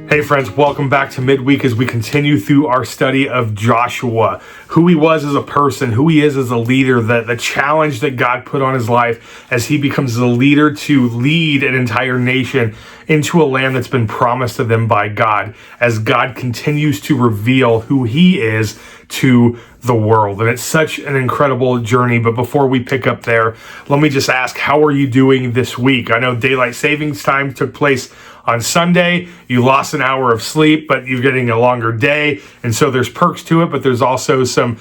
Hey friends, welcome back to Midweek as we continue through our study of Joshua, who he was as a person, who he is as a leader, the challenge that God put on his life as he becomes the leader to lead an entire nation into a land that's been promised to them by God, as God continues to reveal who he is to the world. And it's such an incredible journey. But before we pick up there, let me just ask, how are you doing this week? I know daylight savings time took place on Sunday. You lost an hour of sleep, but you're getting a longer day. And so there's perks to it, but there's also some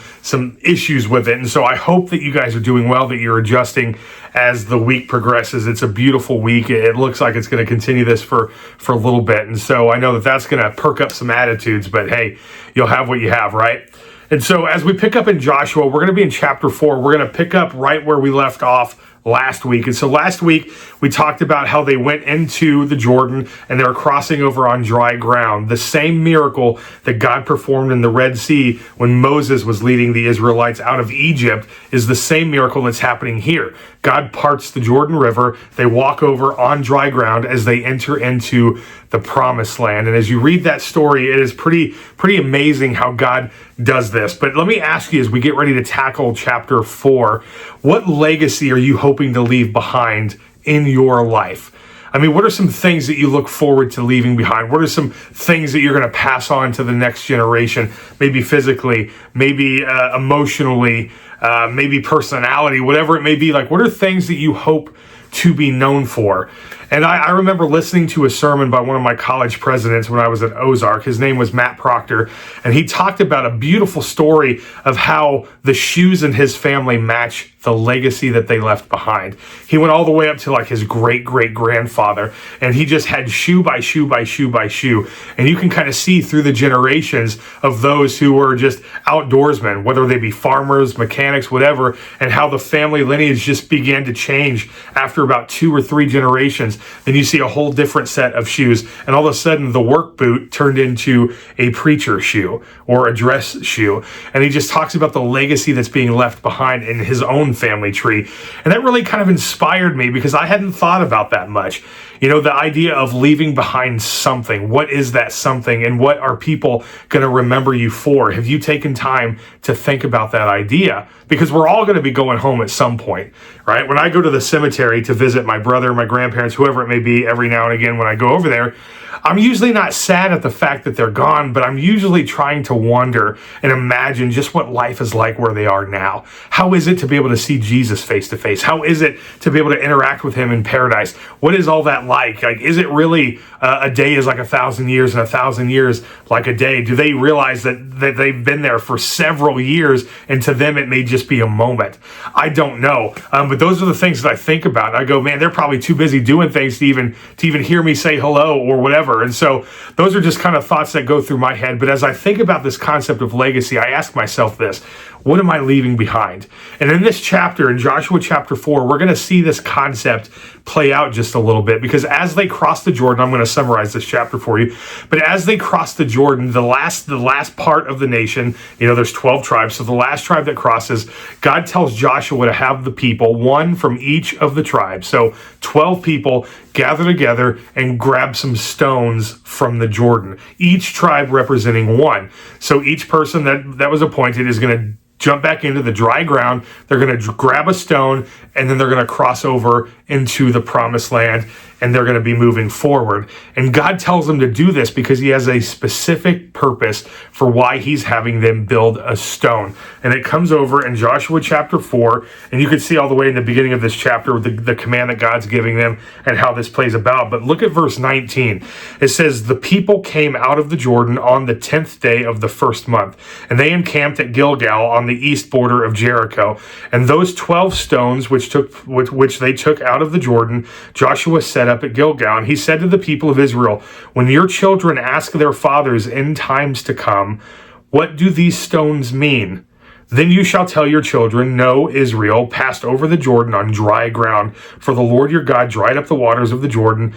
issues with it. And so I hope that you guys are doing well, that you're adjusting as the week progresses. It's a beautiful week. It looks like it's going to continue this for a little bit. And so I know that that's going to perk up some attitudes, but hey, you'll have what you have, right? And so as we pick up in Joshua, we're going to be in chapter 4. We're going to pick up right where we left off last week. And so last week we talked about how they went into the Jordan and they were crossing over on dry ground. The same miracle that God performed in the Red Sea when Moses was leading the Israelites out of Egypt is the same miracle that's happening here. God parts the Jordan River. They walk over on dry ground as they enter into the promised land. And as you read that story, it is pretty amazing how God does this. But let me ask you, as we get ready to tackle chapter 4, what legacy are you hoping to leave behind in your life? I mean, what are some things that you look forward to leaving behind? What are some things that you're going to pass on to the next generation? Maybe physically, maybe emotionally, maybe personality, whatever it may be. Like, what are things that you hope to be known for? And I remember listening to a sermon by one of my college presidents when I was at Ozark. His name was Matt Proctor, and he talked about a beautiful story of how the shoes in his family match the legacy that they left behind. He went all the way up to like his great-great-grandfather, and he just had shoe by shoe by shoe by shoe. And you can kind of see through the generations of those who were just outdoorsmen, whether they be farmers, mechanics, whatever, and how the family lineage just began to change after about 2 or 3 generations. Then you see a whole different set of shoes, and all of a sudden the work boot turned into a preacher shoe or a dress shoe. And he just talks about the legacy that's being left behind in his own family tree. And that really kind of inspired me because I hadn't thought about that much. You know, the idea of leaving behind something. What is that something, and what are people going to remember you for? Have you taken time to think about that idea? Because we're all going to be going home at some point, right? When I go to the cemetery to visit my brother, my grandparents, whoever it may be, every now and again when I go over there, I'm usually not sad at the fact that they're gone, but I'm usually trying to wonder and imagine just what life is like where they are now. How is it to be able to see Jesus face to face? How is it to be able to interact with him in paradise? What is all that like? Like, is it really a day is like 1,000 years and 1,000 years like a day? Do they realize that they've been there for several years and to them it may just be a moment? I don't know. But those are the things that I think about. I go, man, they're probably too busy doing things to even hear me say hello or whatever. And so those are just kind of thoughts that go through my head. But as I think about this concept of legacy, I ask myself this: what am I leaving behind? And in this chapter, in Joshua chapter 4, we're going to see this concept play out just a little bit, because as they cross the Jordan, I'm going to summarize this chapter for you, but as they cross the Jordan, the last part of the nation, you know, there's 12 tribes, so the last tribe that crosses, God tells Joshua to have the people, one from each of the tribes, so 12 people, gather together and grab some stones from the Jordan, each tribe representing one. So each person that was appointed is going to jump back into the dry ground. They're going to grab a stone, and then they're going to cross over into the promised land, and they're going to be moving forward. And God tells them to do this because he has a specific purpose for why he's having them build a stone. And it comes over in Joshua chapter 4, and you can see all the way in the beginning of this chapter the command that God's giving them and how this plays about. But look at verse 19. It says, "The people came out of the Jordan on the 10th day of the first month, and they encamped at Gilgal on the east border of Jericho. And those 12 stones which they took out of the Jordan, Joshua set up at Gilgal. And he said to the people of Israel, when your children ask their fathers in times to come, what do these stones mean? Then you shall tell your children, know Israel passed over the Jordan on dry ground, for the Lord your God dried up the waters of the Jordan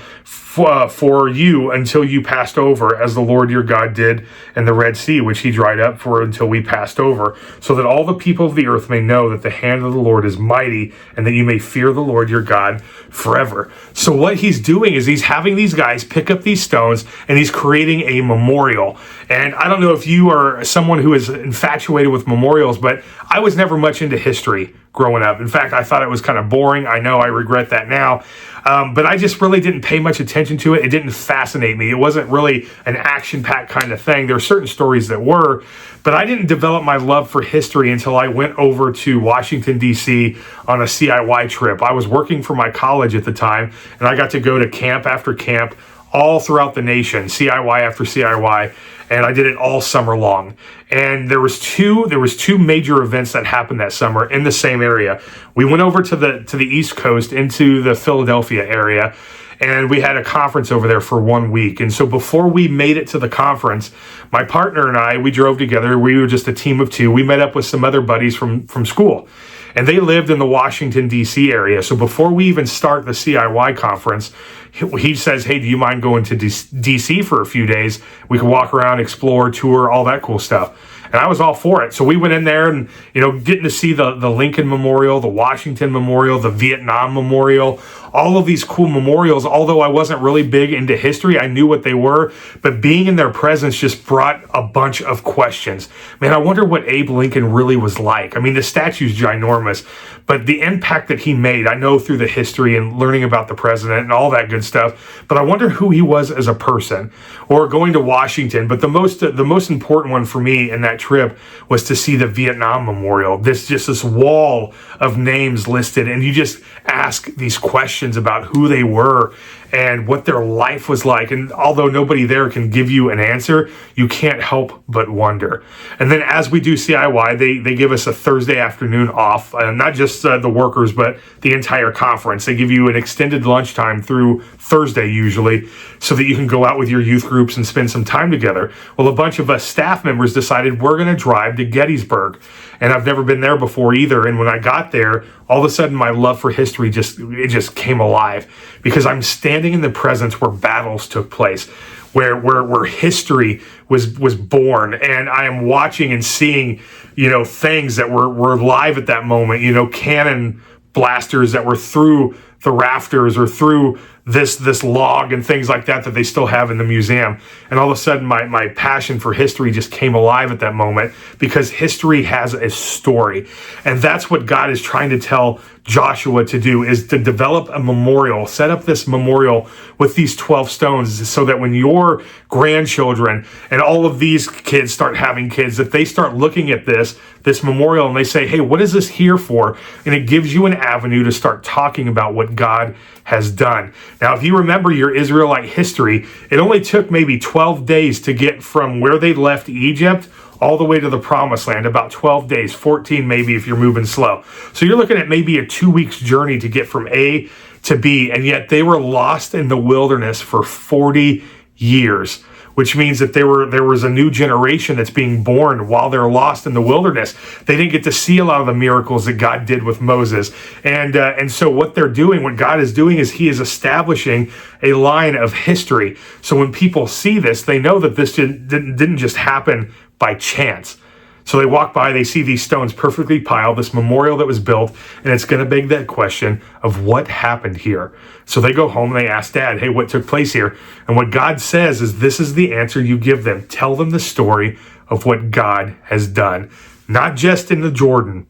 for you until you passed over, as the Lord your God did in the Red Sea, which he dried up for until we passed over, so that all the people of the earth may know that the hand of the Lord is mighty, and that you may fear the Lord your God forever. So what he's doing is he's having these guys pick up these stones, and he's creating a memorial. And I don't know if you are someone who is infatuated with memorials, but I was never much into history growing up. In fact, I thought it was kind of boring. I know I regret that now. But I just really didn't pay much attention to it. It didn't fascinate me. It wasn't really an action-packed kind of thing. There are certain stories that were, but I didn't develop my love for history until I went over to Washington, D.C. on a CIY trip. I was working for my college at the time, and I got to go to camp after camp all throughout the nation, CIY after CIY, and I did it all summer long. And there was two major events that happened that summer in the same area. We went over to the East Coast into the Philadelphia area, and we had a conference over there for 1 week. And so before we made it to the conference, my partner and I, we drove together. We were just a team of two. We met up with some other buddies from school, and they lived in the Washington, D.C. area. So before we even start the CIY conference, he says, hey, do you mind going to D.C. for a few days? We can walk around, explore, tour, all that cool stuff. And I was all for it. So we went in there and, getting to see the Lincoln Memorial, the Washington Memorial, the Vietnam Memorial, all of these cool memorials. Although I wasn't really big into history, I knew what they were. But being in their presence just brought a bunch of questions. Man, I wonder what Abe Lincoln really was like. I mean, the statue's ginormous, but the impact that he made, I know through the history and learning about the president and all that good stuff. But I wonder who he was as a person. Or going to Washington. But the most important one for me in that trip was to see the Vietnam Memorial. This wall of names listed, and you just ask these questions about who they were and what their life was like. And although nobody there can give you an answer, you can't help but wonder. And then as we do CIY, they give us a Thursday afternoon off, not just the workers, but the entire conference. They give you an extended lunchtime through Thursday usually, so that you can go out with your youth groups and spend some time together. Well, a bunch of us staff members decided we're going to drive to Gettysburg. And I've never been there before either. And when I got there, all of a sudden my love for history just came alive, because I'm standing in the presence where battles took place, where history was born, and I am watching and seeing, things that were live at that moment, cannon blasters that were through the rafters or through this log and things like that they still have in the museum. And all of a sudden my passion for history just came alive at that moment, because history has a story. And that's what God is trying to tell Joshua to do, is to develop a memorial, set up this memorial with these 12 stones, so that when your grandchildren and all of these kids start having kids, that they start looking at this memorial and they say, hey, what is this here for? And it gives you an avenue to start talking about what God has done. Now, if you remember your Israelite history, it only took maybe 12 days to get from where they left Egypt all the way to the promised land, about 12 days, 14 maybe if you're moving slow. So you're looking at maybe a 2 weeks journey to get from A to B, and yet they were lost in the wilderness for 40 years, which means that there was a new generation that's being born while they're lost in the wilderness. They didn't get to see a lot of the miracles that God did with Moses. And so what God is doing is he is establishing a line of history. So when people see this, they know that this didn't just happen by chance. So they walk by, they see these stones perfectly piled, this memorial that was built, and it's going to beg that question of what happened here. So they go home and they ask Dad, hey, what took place here? And what God says is, this is the answer you give them. Tell them the story of what God has done, not just in the Jordan,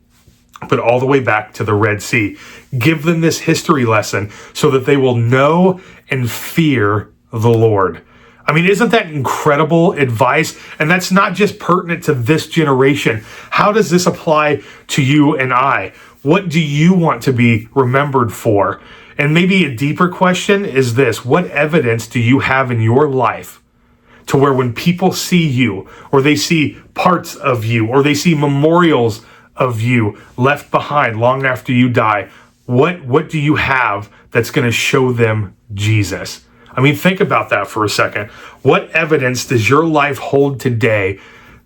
but all the way back to the Red Sea. Give them this history lesson so that they will know and fear the Lord. I mean, isn't that incredible advice? And that's not just pertinent to this generation. How does this apply to you and I? What do you want to be remembered for? And maybe a deeper question is this: what evidence do you have in your life to where when people see you, or they see parts of you, or they see memorials of you left behind long after you die, what do you have that's going to show them Jesus? I mean, think about that for a second. What evidence does your life hold today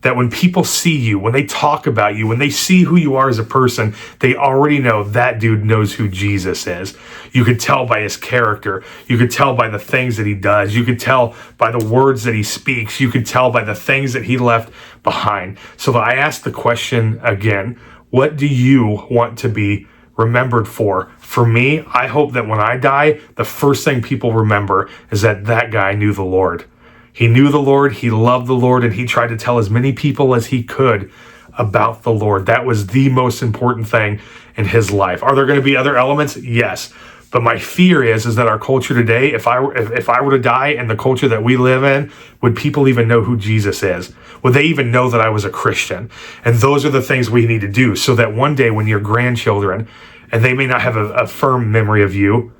that when people see you, when they talk about you, when they see who you are as a person, they already know that dude knows who Jesus is. You could tell by his character. You could tell by the things that he does. You could tell by the words that he speaks. You could tell by the things that he left behind. So I ask the question again, what do you want to be remembered for? For me, I hope that when I die, the first thing people remember is that that guy knew the Lord. He knew the Lord, he loved the Lord, and he tried to tell as many people as he could about the Lord. That was the most important thing in his life. Are there going to be other elements? Yes. But my fear is that our culture today, if I were to die in the culture that we live in, would people even know who Jesus is? Would they even know that I was a Christian? And those are the things we need to do so that one day when your grandchildren, and they may not have a firm memory of you,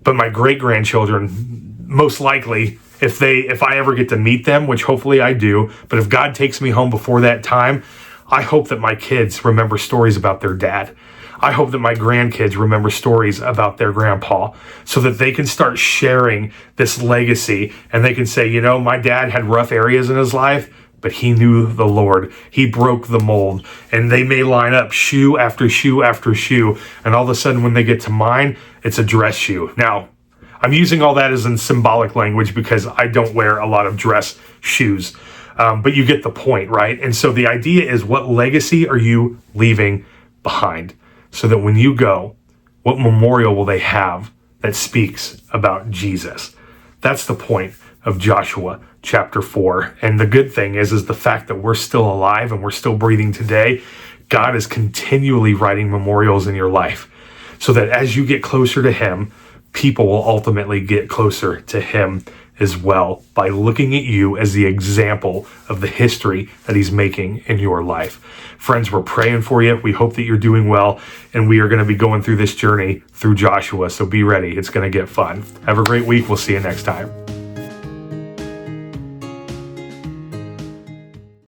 but my great-grandchildren, most likely, if I ever get to meet them, which hopefully I do, but if God takes me home before that time, I hope that my kids remember stories about their dad. I hope that my grandkids remember stories about their grandpa so that they can start sharing this legacy and they can say, you know, my dad had rough areas in his life, but he knew the Lord. He broke the mold. And they may line up shoe after shoe after shoe. And all of a sudden when they get to mine, it's a dress shoe. Now, I'm using all that as in symbolic language because I don't wear a lot of dress shoes. But you get the point, right? And so the idea is, what legacy are you leaving behind? So that when you go, what memorial will they have that speaks about Jesus? That's the point of Joshua chapter 4. And the good thing is the fact that we're still alive and we're still breathing today. God is continually writing memorials in your life so that as you get closer to him, people will ultimately get closer to him as well by looking at you as the example of the history that he's making in your life. Friends, we're praying for you. We hope that you're doing well, and we are going to be going through this journey through Joshua, so be ready. It's going to get fun. Have a great week. We'll see you next time.